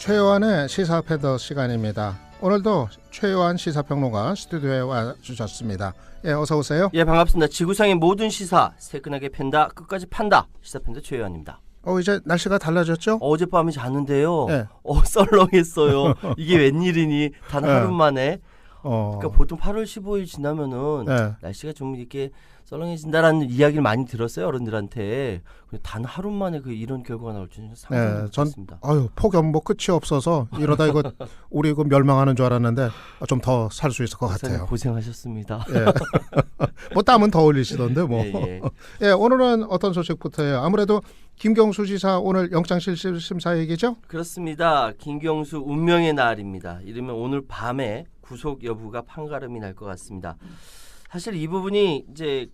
최요한의 시사패더 시간입니다. 오늘도 최요한 시사평론가 스튜디오에 와주셨습니다. 예, 어서 오세요. 예, 반갑습니다. 지구상의 모든 시사 새끈하게 팬다 끝까지 판다 시사팬더 최요한입니다. 이제 날씨가 달라졌죠? 어젯밤에 잤는데요. 예. 썰렁했어요. 이게 웬일이니 단 하루 만에. 그러니까 보통 8월 15일 지나면은 날씨가 좀 이렇게 썰렁해진다라는 이야기를 많이 들었어요, 어른들한테. 단 하루 만에 이런 결과가 나올 줄은 상상도 못했습니다. 폭염 끝이 없어서 이러다 이거 우리 이거 멸망하는 줄 알았는데 좀 더 살 수 있을 것 같아요. 고생하셨습니다. 예. 뭐 땀은 더 흘리시던데 뭐. 예. 예, 오늘은 어떤 소식부터예요? 아무래도 김경수 지사 오늘 영장실질심사 얘기죠? 그렇습니다. 김경수 운명의 날입니다. 이르면 오늘 밤에 구속 여부가 판가름이 날 것 같습니다. 사실 이 부분이 이제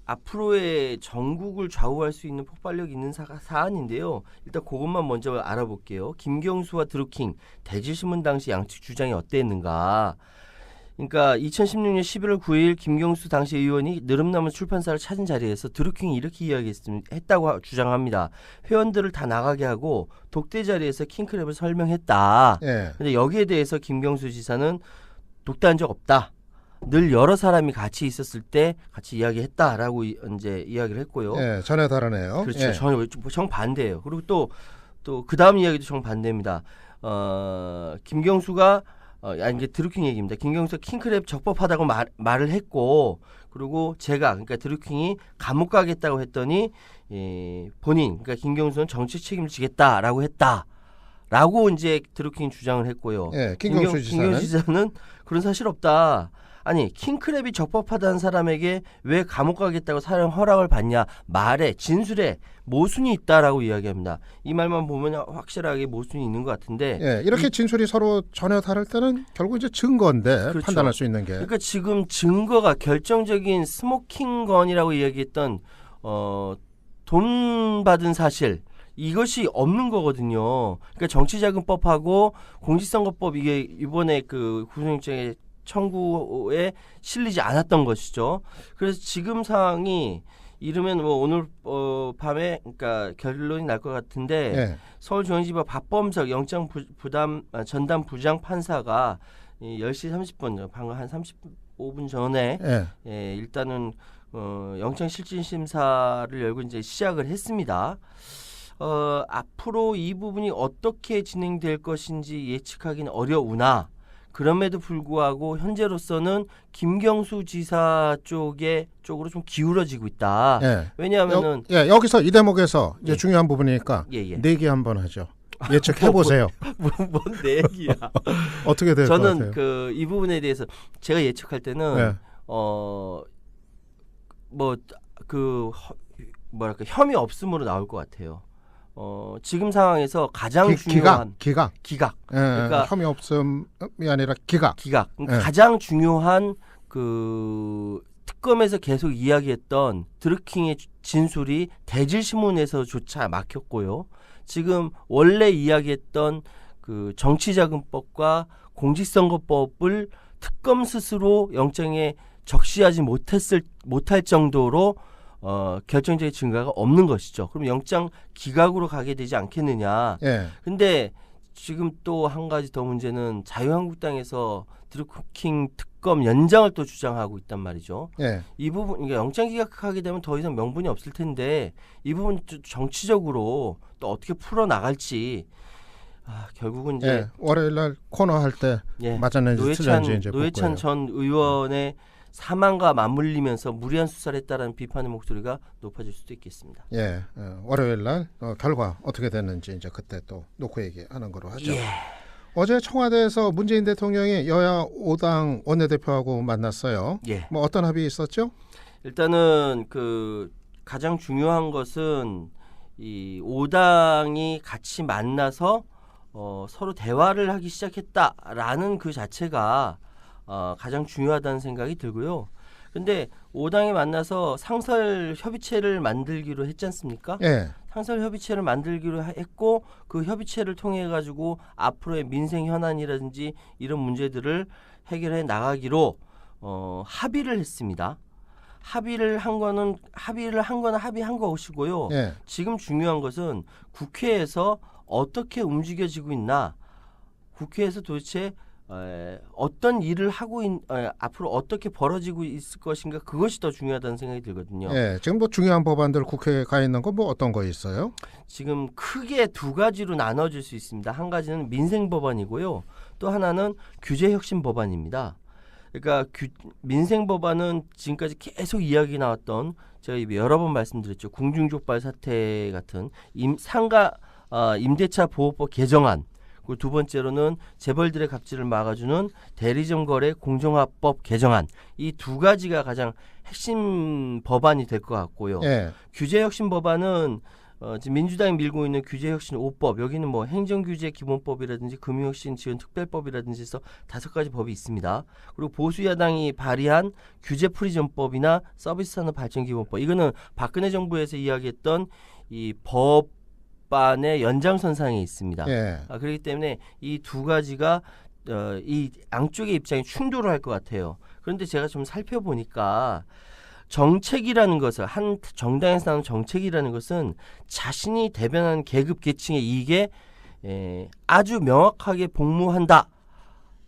앞으로의 전국을 좌우할 수 있는 폭발력 있는 사안인데요. 일단 그것만 먼저 알아볼게요. 김경수와 드루킹 대질신문 당시 양측 주장이 어땠는가. 그러니까 2016년 11월 9일 김경수 당시 의원이 느릅나무 출판사를 찾은 자리에서 드루킹이 이렇게 이야기했다고 주장합니다. 회원들을 다 나가게 하고 독대 자리에서 킹크랩을 설명했다. 그런데 여기에 대해서 김경수 지사는 독대한 적 없다. 늘 여러 사람이 같이 있었을 때 같이 이야기했다라고 이제 이야기를 했고요. 예, 전혀 다르네요. 그렇죠. 정반대예요. 그리고 또 그 다음 이야기도 정반대입니다. 김경수가 이게 드루킹 얘기입니다. 김경수가 킹크랩 적법하다고 말을 했고, 그리고 그러니까 드루킹이 감옥 가겠다고 했더니 본인, 그러니까 김경수는 정치 책임을 지겠다라고 했다라고 이제 드루킹이 주장을 했고요. 예, 김경수 지사는 그런 사실 없다. 아니, 킹크랩이 적법하다는 사람에게 왜 감옥 가겠다고 사형 허락을 받냐. 말에 진술에 모순이 있다라고 이야기합니다. 이 말만 보면 확실하게 모순이 있는 것 같은데. 예, 이렇게 진술이 서로 전혀 다를 때는 결국 이제 증거인데 그렇죠. 판단할 수 있는 게. 그러니까 지금 증거가 결정적인 스모킹건이라고 이야기했던 돈 받은 사실. 이것이 없는 거거든요. 그러니까 정치자금법하고 공직선거법 이게 이번에 구속영장에 청구에 실리지 않았던 것이죠. 그래서 지금 상황이 이르면 오늘 밤에 그러니까 결론이 날 것 같은데 서울중앙지법 박범석 영장 전담 부장 판사가 10시 30분 방금 한 35분 전에 일단은 영장 실질 심사를 열고 이제 시작을 했습니다. 앞으로 이 부분이 어떻게 진행될 것인지 예측하기는 어려우나 그럼에도 불구하고 현재로서는 김경수 지사 쪽으로 좀 기울어지고 있다. 왜냐하면은 여기서 이 대목에서 이제 중요한 부분이니까 내기 한번 하죠. 예측해 보세요. 뭔 내기야? 어떻게 될 것 같아요? 저는 이 부분에 대해서 제가 예측할 때는 혐의 없음으로 나올 것 같아요. 지금 상황에서 가장 중요한 기각. 그러니까 혐의 없음이 아니라 기각. 그러니까 가장 중요한 특검에서 계속 이야기했던 드루킹의 진술이 대질신문에서조차 막혔고요. 지금 원래 이야기했던 정치자금법과 공직선거법을 특검 스스로 영장에 적시하지 못할 정도로 결정적인 증거가 없는 것이죠. 그럼 영장 기각으로 가게 되지 않겠느냐. 근데 지금 또 한 가지 더 문제는 자유한국당에서 드루킹 특검 연장을 또 주장하고 있단 말이죠. 이 부분, 그러니까 영장 기각하게 되면 더 이상 명분이 없을 텐데 이 부분 정치적으로 또 어떻게 풀어 나갈지. 결국은 이제 월요일날 코너 할 때 맞았는지 틀렸는지 이제 노회찬 전 의원의 사망과 맞물리면서 무리한 수사를 했다라는 비판의 목소리가 높아질 수도 있겠습니다. 월요일날 결과 어떻게 됐는지 이제 그때 또 놓고 얘기하는 거로 하죠. 어제 청와대에서 문재인 대통령이 여야 5당 원내대표하고 만났어요. 뭐 어떤 합의 있었죠? 일단은 가장 중요한 것은 이 5당이 같이 만나서 서로 대화를 하기 시작했다라는 그 자체가 가장 중요하다는 생각이 들고요. 근데 5당이 만나서 상설 협의체를 만들기로 했지 않습니까? 상설 협의체를 만들기로 했고 그 협의체를 통해 가지고 앞으로의 민생 현안이라든지 이런 문제들을 해결해 나가기로 합의를 했습니다. 합의한 거는 합의한 것이고요. 지금 중요한 것은 국회에서 어떻게 움직여지고 있나, 국회에서 도대체 어떤 일을 하고 앞으로 어떻게 벌어지고 있을 것인가, 그것이 더 중요하다는 생각이 들거든요. 예, 지금 뭐 중요한 법안들 국회에 가 있는 거 뭐 어떤 거 있어요? 지금 크게 두 가지로 나눠질 수 있습니다. 한 가지는 민생 법안이고요. 또 하나는 규제 혁신 법안입니다. 그러니까 민생 법안은 지금까지 계속 이야기 나왔던, 제가 여러 번 말씀드렸죠. 궁중족발 사태 같은 상가 임대차 보호법 개정안, 그리고 두 번째로는 재벌들의 갑질을 막아주는 대리점 거래 공정화법 개정안, 이 두 가지가 가장 핵심 법안이 될 것 같고요. 예. 규제혁신 법안은 지금 민주당이 밀고 있는 규제혁신 5법, 여기는 뭐 행정규제 기본법이라든지 금융혁신 지원 특별법이라든지 해서 5가지 법이 있습니다. 그리고 보수야당이 발의한 규제프리즘법이나 서비스산업발전기본법, 이거는 박근혜 정부에서 이야기했던 이 법안의 연장선상에 있습니다. 예. 그렇기 때문에 이 두 가지가 이 양쪽의 입장이 충돌을 할 것 같아요. 그런데 제가 좀 살펴보니까 정책이라는 것을, 한 정당에서 나오는 정책이라는 것은 자신이 대변하는 계급 계층의 이익에 아주 명확하게 복무한다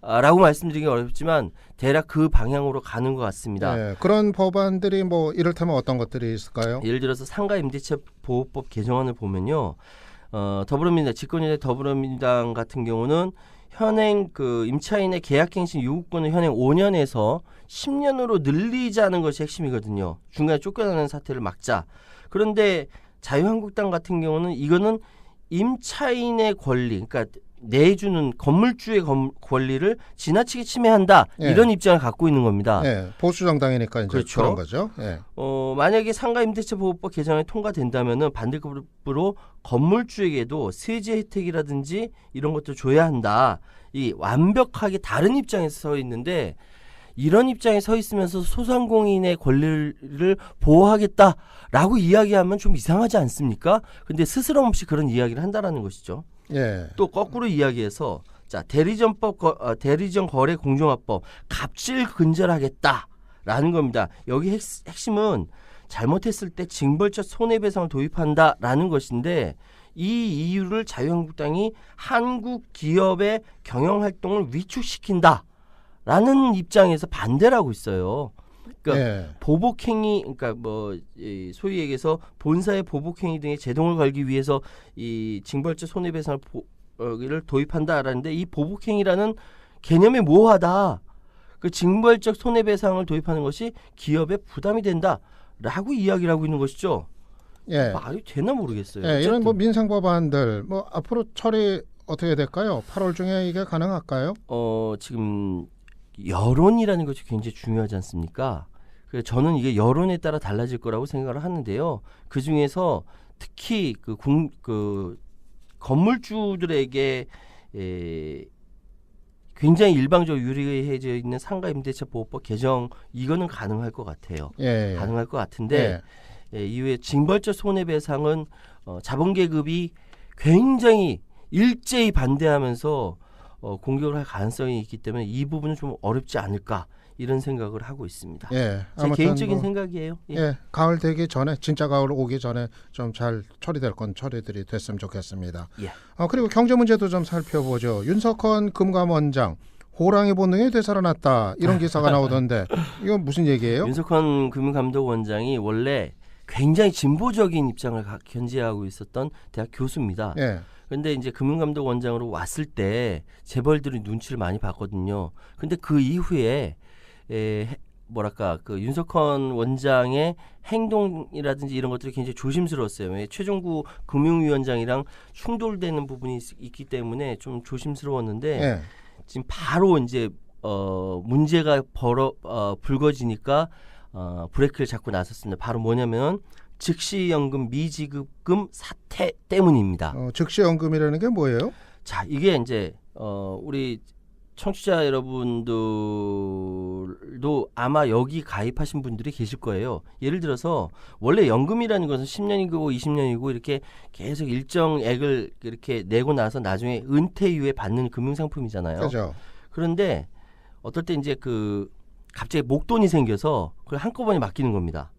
라고 말씀드리기 어렵지만 대략 그 방향으로 가는 것 같습니다. 예. 그런 법안들이 뭐 이를테면 어떤 것들이 있을까요? 예를 들어서 상가 임대차 보호법 개정안을 보면요, 더불어민주당, 집권여대 더불어민주당 같은 경우는 현행 그 임차인의 계약갱신 요구권을 현행 5년에서 10년으로 늘리자는 것이 핵심이거든요. 중간에 쫓겨나는 사태를 막자. 그런데 자유한국당 같은 경우는 이거는 임차인의 권리, 그러니까 내주는 건물주의 권리를 지나치게 침해한다, 예. 이런 입장을 갖고 있는 겁니다. 예. 보수 정당이니까 이제 그렇죠. 그런 거죠. 예. 만약에 상가 임대차 보호법 개정이 통과된다면은 반대급으로 건물주에게도 세제 혜택이라든지 이런 것도 줘야 한다. 이 완벽하게 다른 입장에서 서 있는데, 이런 입장에 서 있으면서 소상공인의 권리를 보호하겠다라고 이야기하면 좀 이상하지 않습니까? 근데 스스럼 없이 그런 이야기를 한다라는 것이죠. 예. 또 거꾸로 이야기해서, 자, 대리점 거래 공정화법 갑질 근절하겠다라는 겁니다. 여기 핵심은 잘못했을 때 징벌적 손해배상을 도입한다라는 것인데, 이 이유를 자유한국당이 한국 기업의 경영 활동을 위축시킨다라는 입장에서 반대를 하고 있어요. 그러니까 예. 보복행위, 그러니까 뭐 소위 얘기해서 본사의 보복행위 등의 제동을 걸기 위해서 이 징벌적 손해배상을 도입한다라는데, 이 보복행위라는 개념이 모호하다. 그 징벌적 손해배상을 도입하는 것이 기업에 부담이 된다라고 이야기를 하고 있는 것이죠. 예. 말이 되나 모르겠어요. 예. 이런 뭐 민생 법안들 뭐 앞으로 처리 어떻게 될까요? 8월 중에 이게 가능할까요? 지금 여론이라는 것이 굉장히 중요하지 않습니까? 그래서 저는 이게 여론에 따라 달라질 거라고 생각을 하는데요. 그 중에서 특히 그 건물주들에게 굉장히 일방적으로 유리해져 있는 상가 임대차 보호법 개정, 이거는 가능할 것 같아요. 예. 가능할 것 같은데, 이후에 징벌적 손해배상은 자본계급이 굉장히 일제히 반대하면서 공격을 할 가능성이 있기 때문에 이 부분은 좀 어렵지 않을까, 이런 생각을 하고 있습니다. 예. 제 개인적인 생각이에요. 예. 예. 가을 되기 전에, 진짜 가을 오기 전에 좀 잘 처리될 건 처리들이 됐으면 좋겠습니다. 예. 그리고 경제 문제도 좀 살펴보죠. 윤석헌 금감원장 호랑이 본능이 되살아났다, 이런 기사가 나오던데 이건 무슨 얘기예요? 윤석헌 금감독원장이 원래 굉장히 진보적인 입장을 견지하고 있었던 대학 교수입니다. 예. 근데 이제 금융감독원장으로 왔을 때 재벌들이 눈치를 많이 봤거든요. 근데 그 이후에 그 윤석헌 원장의 행동이라든지 이런 것들이 굉장히 조심스러웠어요. 왜? 최종구 금융위원장이랑 충돌되는 부분이 있기 때문에 좀 조심스러웠는데, 예. 지금 바로 이제 문제가 불거지니까 브레이크를 잡고 나섰습니다. 바로 뭐냐면 즉시연금 미지급금 사태 때문입니다. 즉시연금이라는 게 뭐예요? 자, 이게 이제 우리 청취자 여러분들도 아마 여기 가입하신 분들이 계실 거예요. 예를 들어서 원래 연금이라는 것은 10년이고 20년이고 이렇게 계속 일정액을 이렇게 내고 나서 나중에 은퇴 이후에 받는 금융상품이잖아요. 그렇죠. 그런데 어떨 때 이제 갑자기 목돈이 생겨서 그걸 한꺼번에 맡기는 겁니다.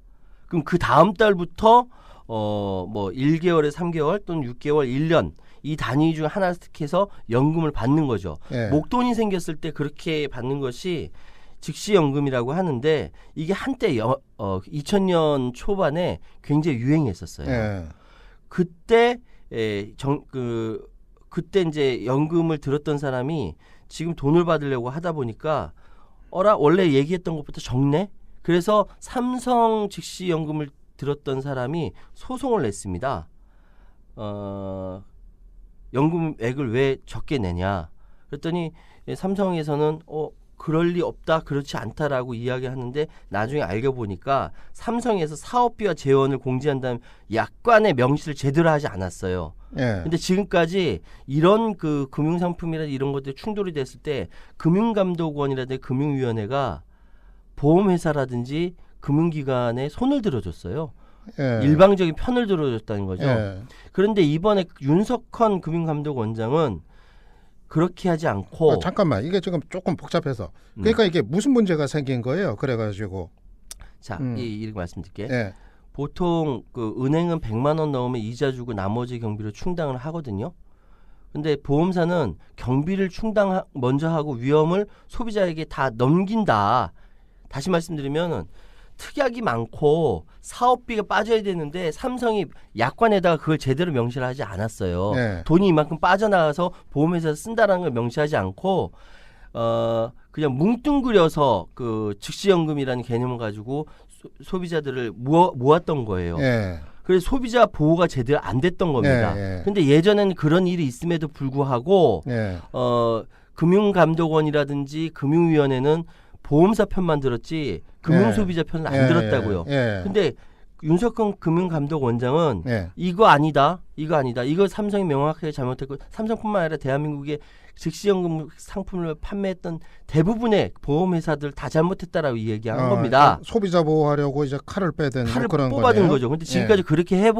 그럼 그 다음 달부터 뭐 1개월에 3개월 또는 6개월, 1년 이 단위 중 하나를 택해서 연금을 받는 거죠. 예. 목돈이 생겼을 때 그렇게 받는 것이 즉시연금이라고 하는데 이게 한때 2000년 초반에 굉장히 유행했었어요. 예. 그때 그때 이제 연금을 들었던 사람이 지금 돈을 받으려고 하다 보니까 원래 얘기했던 것부터 적네. 그래서 삼성 즉시연금을 들었던 사람이 소송을 냈습니다. 연금액을 왜 적게 내냐. 그랬더니 삼성에서는 그럴 리 없다, 그렇지 않다라고 이야기하는데 나중에 알고 보니까 삼성에서 사업비와 재원을 공제한다는 약관의 명시를 제대로 하지 않았어요. 예. 근데 지금까지 이런 그 금융상품이라든지 이런 것들이 충돌이 됐을 때 금융감독원이라든지 금융위원회가 보험회사라든지 금융기관에 손을 들어줬어요. 예. 일방적인 편을 들어줬다는 거죠. 예. 그런데 이번에 윤석헌 금융감독원장은 그렇게 하지 않고 잠깐만, 이게 지금 조금 복잡해서 그러니까 이게 무슨 문제가 생긴 거예요? 그래가지고 자, 이렇게 말씀드릴게요. 예. 보통 그 은행은 100만 원 넣으면 이자 주고 나머지 경비를 충당을 하거든요. 근데 보험사는 경비를 충당 먼저 하고 위험을 소비자에게 다 넘긴다. 다시 말씀드리면 특약이 많고 사업비가 빠져야 되는데 삼성이 약관에다가 그걸 제대로 명시를 하지 않았어요. 네. 돈이 이만큼 빠져나가서 보험회사에서 쓴다라는 걸 명시하지 않고 그냥 뭉뚱그려서 그 즉시연금이라는 개념을 가지고 소비자들을 모았던 거예요. 예. 그래서 소비자 보호가 제대로 안 됐던 겁니다. 예. 근데 예전에는 그런 일이 있음에도 불구하고 예. 금융감독원이라든지 금융위원회는 보험사 편만 들었지 금융소비자 편은 안 들었다고요. 근데 윤석헌 금융감독원장은 이거 아니다. 이거 삼성이 명확하게 잘못했고 삼성뿐만 아니라 대한민국의 즉시연금 상품을 판매했던 대부분의 보험회사들 다 잘못했다라고 얘기한 겁니다. 소비자 보호하려고 이제 칼을 빼든 칼을 그런 뽑아둔 거네요. 거죠. 근데 지금까지 그렇게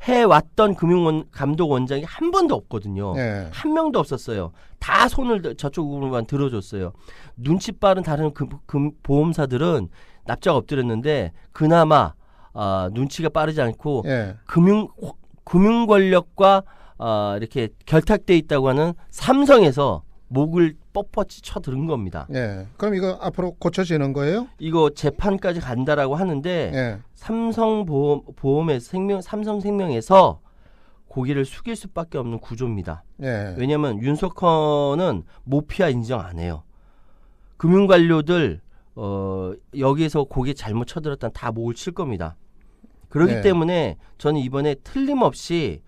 해왔던 금융감독원장이 한 번도 없거든요. 한 명도 없었어요. 다 손을 저쪽으로만 들어줬어요. 눈치 빠른 다른 보험사들은 납작 엎드렸는데 그나마 눈치가 빠르지 않고 금융 권력과 이렇게 결탁돼 있다고 하는 삼성에서 목을 뻣뻣이 쳐들은 겁니다. 그럼 이거 앞으로 고쳐지는 거예요? 이거 재판까지 간다라고 하는데 삼성생명에서 고개를 숙일 수밖에 없는 구조입니다. 왜냐하면 윤석헌은 모피아 인정 안 해요. 금융관료들 여기에서 고개 잘못 쳐들었다면 다 목을 칠 겁니다. 그렇기 때문에 저는 이번에 틀림없이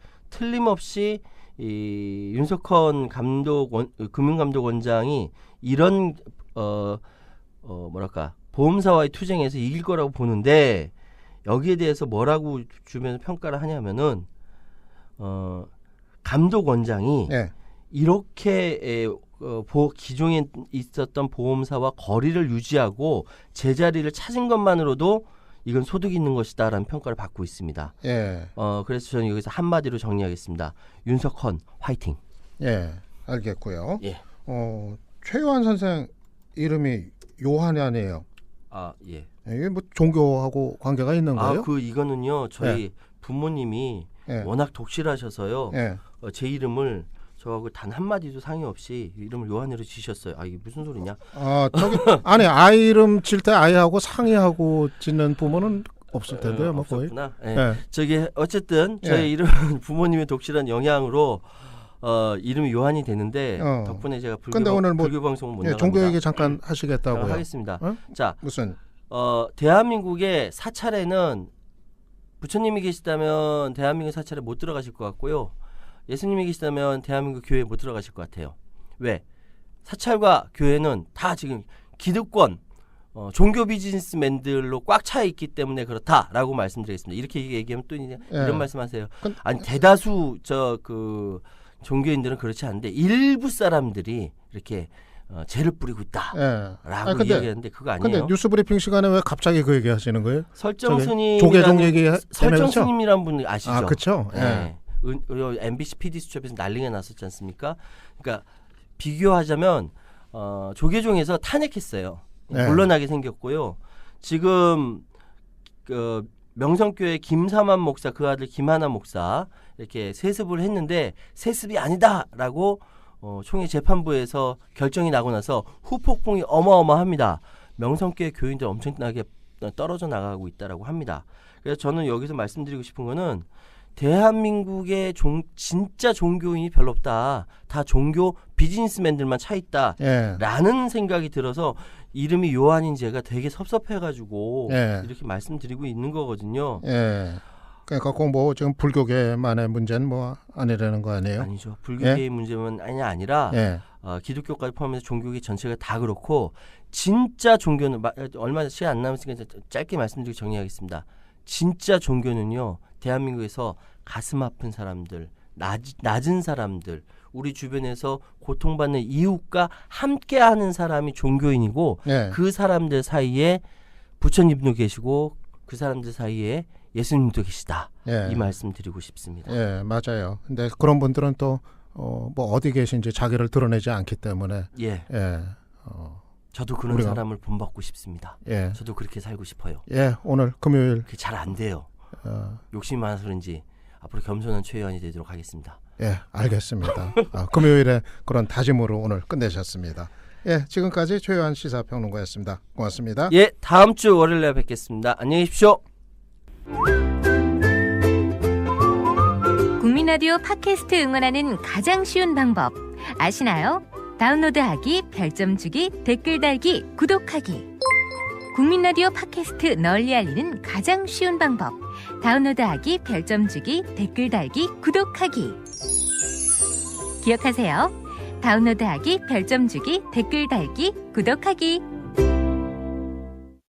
이 윤석헌 금융감독원장이 이런 보험사와의 투쟁에서 이길 거라고 보는데 여기에 대해서 뭐라고 주면서 평가를 하냐면은 감독원장이 이렇게 기존에 있었던 보험사와 거리를 유지하고 제자리를 찾은 것만으로도 이건 소득이 있는 것이다라는 평가를 받고 있습니다. 그래서 저는 여기서 한마디로 정리하겠습니다. 윤석헌 화이팅. 알겠고요. 예. 최요한 선생 이름이 요한이 아니에요. 예. 이게 뭐 종교하고 관계가 있는 거예요? 이거는요. 저희 부모님이 워낙 독실하셔서요. 제 이름을 저하고 단 한마디도 상의 없이 이름을 요한으로 지셨어요. 이게 무슨 소리냐? 저기 아니 아이 이름 질 때 아이하고 상의하고 짓는 부모는 없을 텐데요. 뭐 거의. 없었구나. 저기 어쨌든 저희 이름 부모님의 독실한 영향으로 이름이 요한이 되는데 덕분에 제가 불교 방송 못 나갑니다. 종교 얘기 잠깐 하시겠다고요? 하겠습니다. 자, 무슨 대한민국의 사찰에는 부처님이 계시다면 대한민국 사찰에 못 들어가실 것 같고요. 예수님이 계시다면 대한민국 교회에 못 들어가실 것 같아요. 왜? 사찰과 교회는 다 지금 기득권, 종교 비즈니스맨들로 꽉 차 있기 때문에 그렇다라고 말씀드리겠습니다. 이렇게 얘기하면 또 이런 말씀하세요. 아니 대다수 종교인들은 그렇지 않은데 일부 사람들이 이렇게 죄를 뿌리고 있다라고 이야기하는데 그거 아니에요. 근데 뉴스브리핑 시간에 왜 갑자기 그 얘기 하시는 거예요? 설정스님 조계종 얘기 설정스님이라는 분 아시죠? 그렇죠. MBC PD 수첩에서 난리가 났었지 않습니까? 그러니까 비교하자면 조계종에서 탄핵했어요. 곤란하게 생겼고요. 지금 명성교회 김사만 목사 그 아들 김하나 목사 이렇게 세습을 했는데 세습이 아니다라고 총회 재판부에서 결정이 나고 나서 후폭풍이 어마어마합니다. 명성교회 교인들 엄청나게 떨어져 나가고 있다라고 합니다. 그래서 저는 여기서 말씀드리고 싶은 거는 대한민국의 진짜 종교인이 별로 없다. 다 종교 비즈니스맨들만 차 있다. 라는 생각이 들어서 이름이 요한인 제가 되게 섭섭해가지고 이렇게 말씀드리고 있는 거거든요. 그러니까 꼭 뭐 지금 불교계만의 문제는 뭐 아니라는 거 아니에요? 아니죠. 불교계의 문제만 아니라 기독교까지 포함해서 종교계 전체가 다 그렇고 진짜 종교는 얼마 시간 안 남았으니까 짧게 말씀드리고 정리하겠습니다. 진짜 종교는요. 대한민국에서 가슴 아픈 사람들, 낮은 사람들, 우리 주변에서 고통받는 이웃과 함께하는 사람이 종교인이고 그 사람들 사이에 부처님도 계시고 그 사람들 사이에 예수님도 계시다. 이 말씀 드리고 싶습니다. 맞아요. 근데 그런 분들은 또 뭐 어디 계신지 자기를 드러내지 않기 때문에 저도 그런 사람을 본받고 싶습니다. 저도 그렇게 살고 싶어요. 오늘 금요일 그게 잘 안 돼요. 욕심이 많아서 그런지 앞으로 겸손한 최의원이 되도록 하겠습니다. 알겠습니다. 금요일에 그런 다짐으로 오늘 끝내셨습니다. 지금까지 최의원 시사평론가였습니다. 고맙습니다. 다음 주 월요일에 뵙겠습니다. 안녕히 계십시오. 국민라디오 팟캐스트 응원하는 가장 쉬운 방법 아시나요? 다운로드하기, 별점 주기, 댓글 달기, 구독하기. 국민라디오 팟캐스트 널리 알리는 가장 쉬운 방법. 다운로드하기, 별점 주기, 댓글 달기, 구독하기. 기억하세요. 다운로드하기, 별점 주기, 댓글 달기, 구독하기.